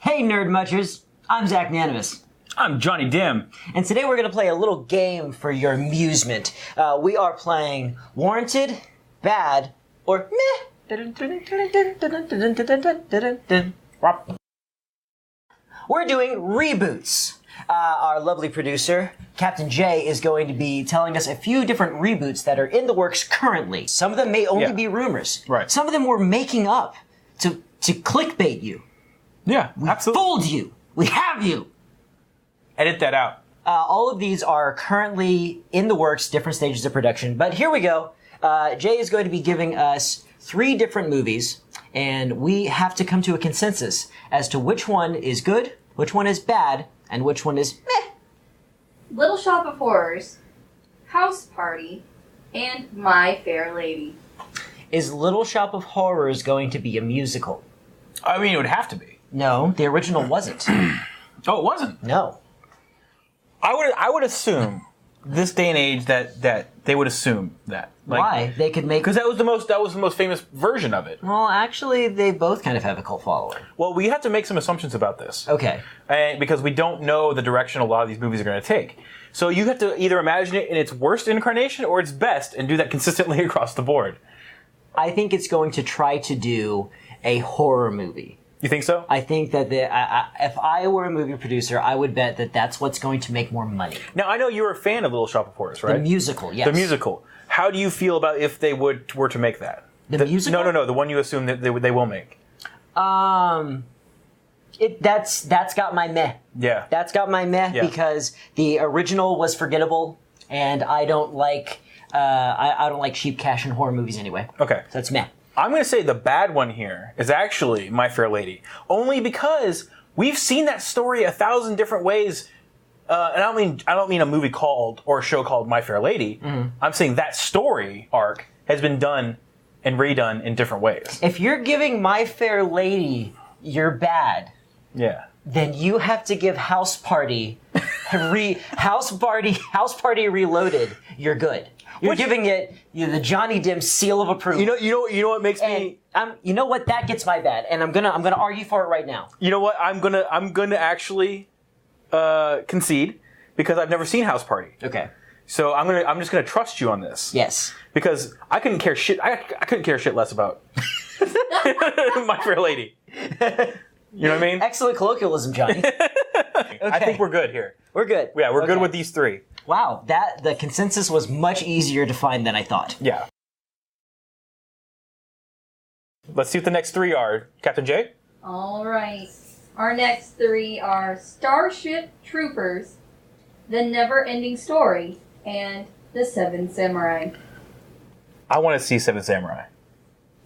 Hey Nerd Munchers, I'm Zach Nanimus. I'm Johnny Dim. And today we're going to play a little game for your amusement. We are playing Warranted, Bad, or Meh. We're doing reboots. Our lovely producer, Captain J, is going to be telling us a few different reboots that are in the works currently. Some of them may only be rumors. Right. Some of them we're making up to clickbait you. Yeah, absolutely. Fooled you. We have you. Edit that out. All of these are currently in the works, different stages of production. But here we go. Jay is going to be giving us 3 different movies, and we have to come to a consensus as to which one is good, which one is bad, and which one is meh. Little Shop of Horrors, House Party, and My Fair Lady. Is Little Shop of Horrors going to be a musical? I mean, it would have to be. No, the original wasn't. Oh, it wasn't? No. I would assume this day and age that they would assume that. Why? They could make... Because that was the most famous version of it. Well, actually, they both kind of have a cult following. Well, we have to make some assumptions about this. Okay. Because we don't know the direction a lot of these movies are going to take. So you have to either imagine it in its worst incarnation or its best and do that consistently across the board. I think it's going to try to do a horror movie. You think so? I think that if I were a movie producer, I would bet that that's what's going to make more money. Now, I know you're a fan of Little Shop of Horrors, right? The musical, yes. The musical. How do you feel about if they were to make that? The musical? No. The one you assume that they will make. That's got my meh. Yeah. That's got my meh because the original was forgettable, and I don't like I don't like cheap cash in horror movies anyway. Okay. So that's meh. I'm going to say the bad one here is actually My Fair Lady, only because we've seen that story 1,000 different ways. And I don't mean a movie called or a show called My Fair Lady. Mm-hmm. I'm saying that story arc has been done and redone in different ways. If you're giving My Fair Lady your bad, then you have to give House Party House Party Reloaded your good. You're giving it the Johnny Dim seal of approval. You know what makes me. You know what, that gets my bad, and I'm gonna argue for it right now. You know what? I'm gonna actually concede because I've never seen House Party. Okay. So I'm just gonna trust you on this. Yes. Because I couldn't care shit. I couldn't care shit less about My Fair Lady. You know what I mean? Excellent colloquialism, Johnny. Okay. I think we're good here. We're good. Yeah, we're good with these 3. Wow, the consensus was much easier to find than I thought. Yeah. Let's see what the next 3 are. Captain J? All right. Our next 3 are Starship Troopers, The Never-Ending Story, and The Seven Samurai. I want to see Seven Samurai.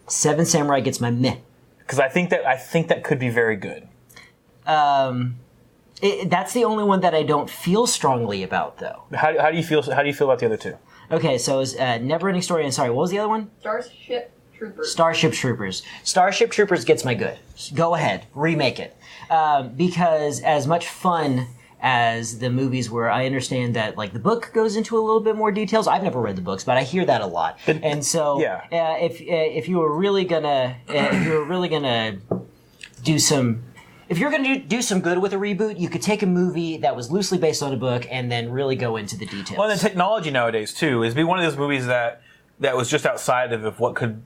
Seven Samurai gets my meh. Because I think that could be very good. That's the only one that I don't feel strongly about, though. How do you feel? How do you feel about the other 2? Okay, so it's Never-Ending Story, and sorry, what was the other one? Starship Troopers. Starship Troopers. Starship Troopers gets my good. Go ahead, remake it. Because as much fun as the movies were, I understand that like the book goes into a little bit more details. I've never read the books, but I hear that a lot. And so, if you were really gonna do some. If you're going to do some good with a reboot, you could take a movie that was loosely based on a book and then really go into the details. Well, the technology nowadays too is be one of those movies that was just outside of what could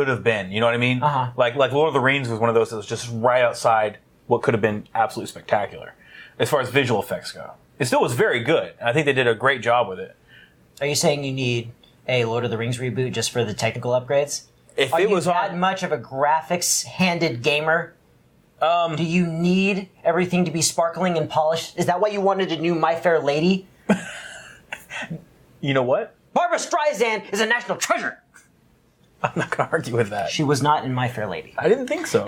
have been. You know what I mean? Uh-huh. Like Lord of the Rings was one of those that was just right outside what could have been absolutely spectacular, as far as visual effects go. It still was very good. I think they did a great job with it. Are you saying you need a Lord of the Rings reboot just for the technical upgrades? If Are it you was that on, much of a graphics-handed gamer? Do you need everything to be sparkling and polished? Is that why you wanted a new My Fair Lady? You know what? Barbara Streisand is a national treasure! I'm not going to argue with that. She was not in My Fair Lady. I didn't think so.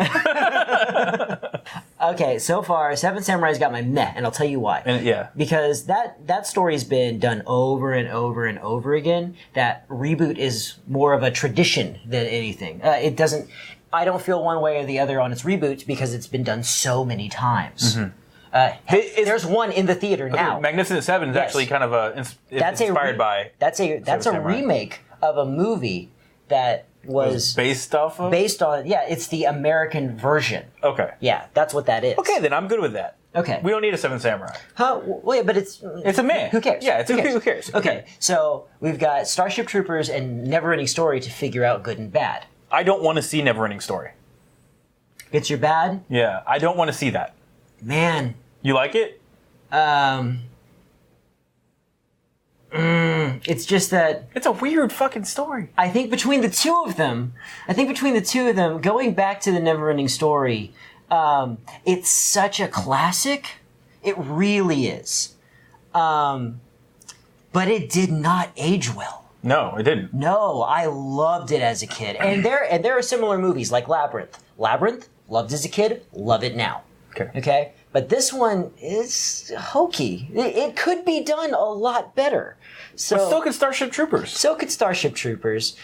Okay, so far, Seven Samurai's got my meh, and I'll tell you why. Because that story's been done over and over and over again. That reboot is more of a tradition than anything. It doesn't... I don't feel one way or the other on its reboots because it's been done so many times. Mm-hmm. There's one in the theater now. Magnificent Seven is actually kind of inspired by. That's a remake of a movie that was based off of? Based on, yeah, it's the American version. Okay. Yeah, that's what that is. Okay, then I'm good with that. Okay. We don't need a Seven Samurai. Huh? Well, yeah, but it's a man. Who cares? Yeah, who cares? Okay, so we've got Starship Troopers and Neverending Story to figure out good and bad. I don't want to see Neverending Story. It's your bad? Yeah, I don't want to see that. Man. You like it? It's just that it's a weird fucking story. I think between the two of them, going back to the Neverending Story, it's such a classic. It really is. But it did not age well. No, it didn't. No, I loved it as a kid. And there are similar movies like Labyrinth. Labyrinth, loved as a kid, love it now. Okay? But this one is hokey. It could be done a lot better. So could Starship Troopers. So could Starship Troopers.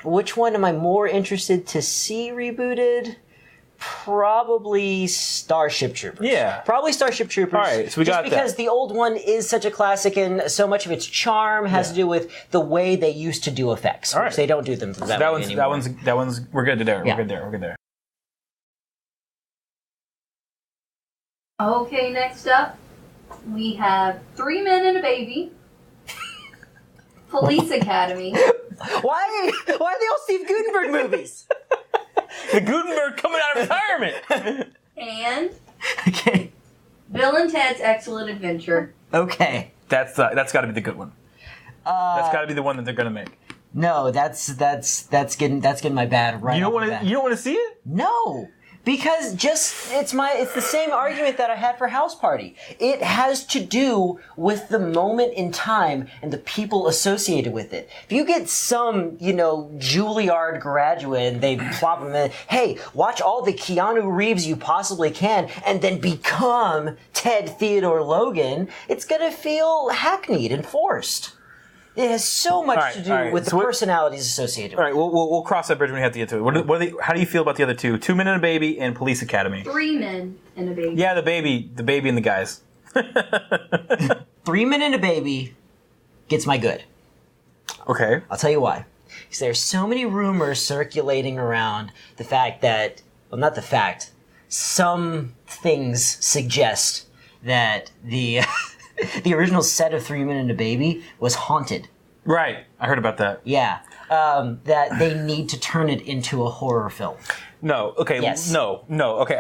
Which one am I more interested to see rebooted? Probably Starship Troopers. Yeah. Probably Starship Troopers. All right, so we got that. Just because the old one is such a classic and so much of its charm has to do with the way they used to do effects. All right. Which they don't do them that way anymore. That one's, we're good there. Yeah. We're good there. Okay, next up, we have 3 Men and a Baby, Police Academy. Why are they all Steve Gutenberg movies? The Gutenberg coming out of retirement. And okay, Bill and Ted's Excellent Adventure. Okay, that's got to be the good one. That's got to be the one that they're gonna make. No, that's getting my bad right. You don't want to see it? No. Because it's the same argument that I had for House Party. It has to do with the moment in time and the people associated with it. If you get some, Juilliard graduate and they plop them in, hey, watch all the Keanu Reeves you possibly can and then become Ted Theodore Logan, it's gonna feel hackneyed and forced. It has so much to do with the personalities associated with it. All right, we'll cross that bridge when we have to get to it. How do you feel about the other two? 2 Men and a Baby and Police Academy. 3 Men and a Baby. Yeah, the baby and the guys. 3 Men and a Baby gets my good. Okay. I'll tell you why. Because there's so many rumors circulating around the fact that, some things suggest that the original set of 3 Men and a Baby was haunted. Right. I heard about that. Yeah. That they need to turn it into a horror film. No. Okay. Yes. No. Okay.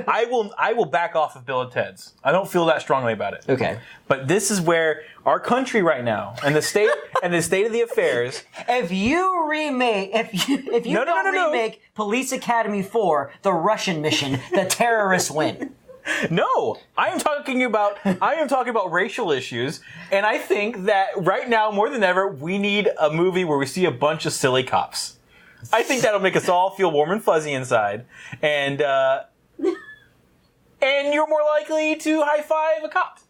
I will back off of Bill and Ted's. I don't feel that strongly about it. Okay. But this is where our country right now and the state and the state of the affairs. If you don't remake Police Academy 4, The Russian Mission, the terrorists win. No, I am talking about racial issues, and I think that right now more than ever we need a movie where we see a bunch of silly cops. I think that'll make us all feel warm and fuzzy inside, and you're more likely to high five a cop,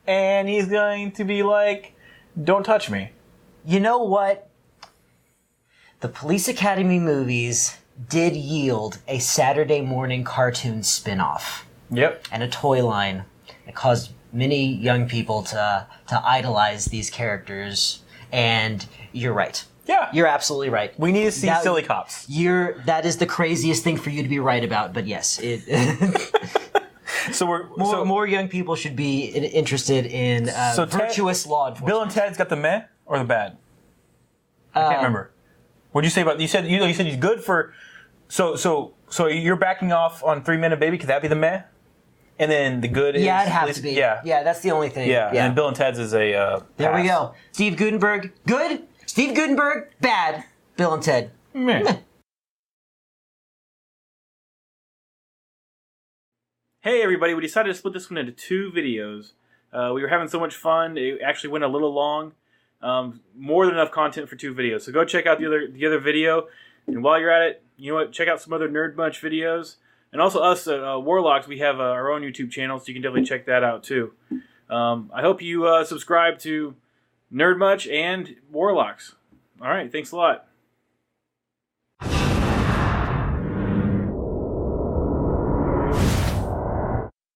and he's going to be like, "Don't touch me." You know what? The Police Academy movies did yield a Saturday morning cartoon spin-off. Yep. And a toy line that caused many young people to idolize these characters. And you're right. Yeah. You're absolutely right. We need to see silly cops. That is the craziest thing for you to be right about, but yes. More young people should be interested in virtuous law enforcement. Bill and Ted's got the meh or the bad? I can't remember. What did you say about, you said he's good for, so you're backing off on 3 Men and a Baby, could that be the meh? And then the good is... Yeah, it'd have to be. Yeah, that's the only thing. Yeah, and Bill and Ted's is a There pass. we go. Steve Gutenberg, good. Steve Gutenberg, bad. Bill and Ted, meh. Hey everybody, we decided to split this one into 2 videos. We were having so much fun, it actually went a little long. More than enough content for 2 videos. So go check out the other video. And while you're at it, you know what, check out some other Nerd Bunch videos. And also us at Warlocks, we have our own YouTube channel, so you can definitely check that out too. I hope you subscribe to Nerd Much and Warlocks. All right, thanks a lot.